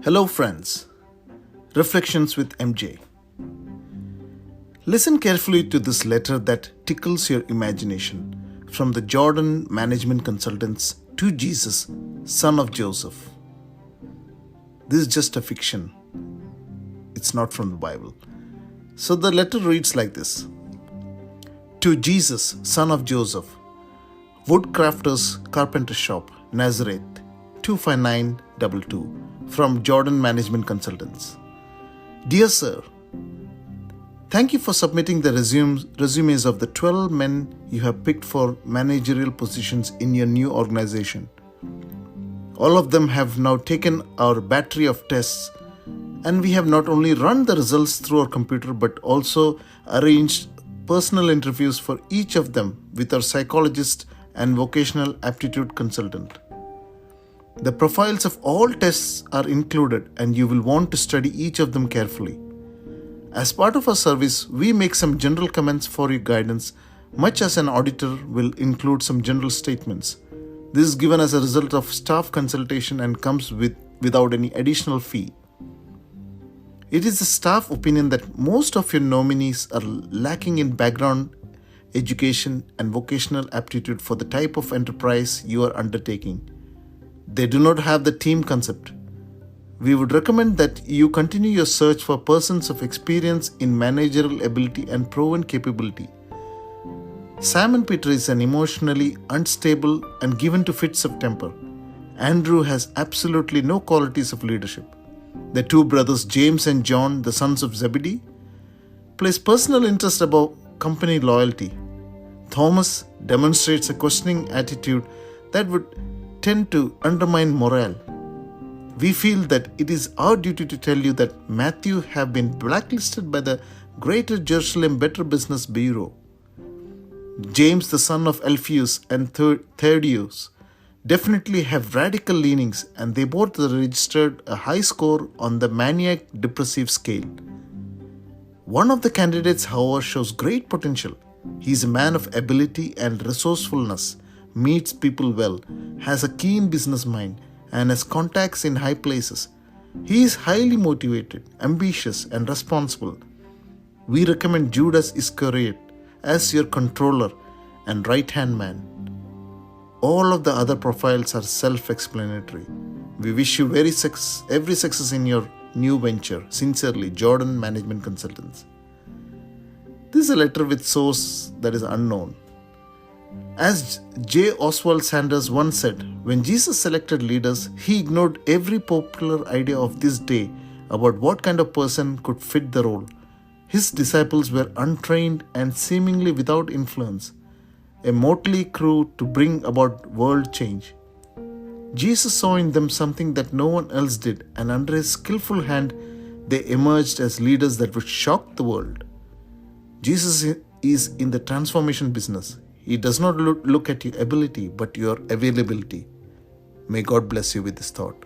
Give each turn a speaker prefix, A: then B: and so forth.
A: Hello, friends. Reflections with MJ. Listen carefully to this letter that tickles your imagination from the Jordan Management Consultants to Jesus, son of Joseph. This is just a fiction. It's not from the Bible. So the letter reads like this. To Jesus, son of Joseph, Woodcrafters Carpenter Shop, Nazareth, 25922, from Jordan Management Consultants. Dear Sir, thank you for submitting the resumes of the 12 men you have picked for managerial positions in your new organization. All of them have now taken our battery of tests, and we have not only run the results through our computer but also arranged personal interviews for each of them with our psychologist and vocational aptitude consultant. The profiles of all tests are included, and you will want to study each of them carefully. As part of our service, we make some general comments for your guidance, much as an auditor will include some general statements. This is given as a result of staff consultation and comes without any additional fee. It is the staff opinion that most of your nominees are lacking in background, education, and vocational aptitude for the type of enterprise you are undertaking. They do not have the team concept. We would recommend that you continue your search for persons of experience in managerial ability and proven capability. Simon Peter is an emotionally unstable and given to fits of temper. Andrew has absolutely no qualities of leadership. The two brothers James and John, the sons of Zebedee, place personal interest above company loyalty. Thomas demonstrates a questioning attitude that would tend to undermine morale. We feel that it is our duty to tell you that Matthew have been blacklisted by the Greater Jerusalem Better Business Bureau. James, the son of Alphaeus, and Thaddeus definitely have radical leanings, and they both registered a high score on the maniac depressive scale. One of the candidates, however, shows great potential. He is a man of ability and resourcefulness, meets people well, has a keen business mind, and has contacts in high places. He is highly motivated, ambitious, and responsible. We recommend Judas Iscariot as your controller and right-hand man. All of the other profiles are self-explanatory. We wish you every success in your new venture. Sincerely, Jordan Management Consultants. This is a letter with source that is unknown. As J. Oswald Sanders once said, when Jesus selected leaders, he ignored every popular idea of this day about what kind of person could fit the role. His disciples were untrained and seemingly without influence, a motley crew to bring about world change. Jesus saw in them something that no one else did, and under his skillful hand, they emerged as leaders that would shock the world. Jesus is in the transformation business. He does not look at your ability, but your availability. May God bless you with this thought.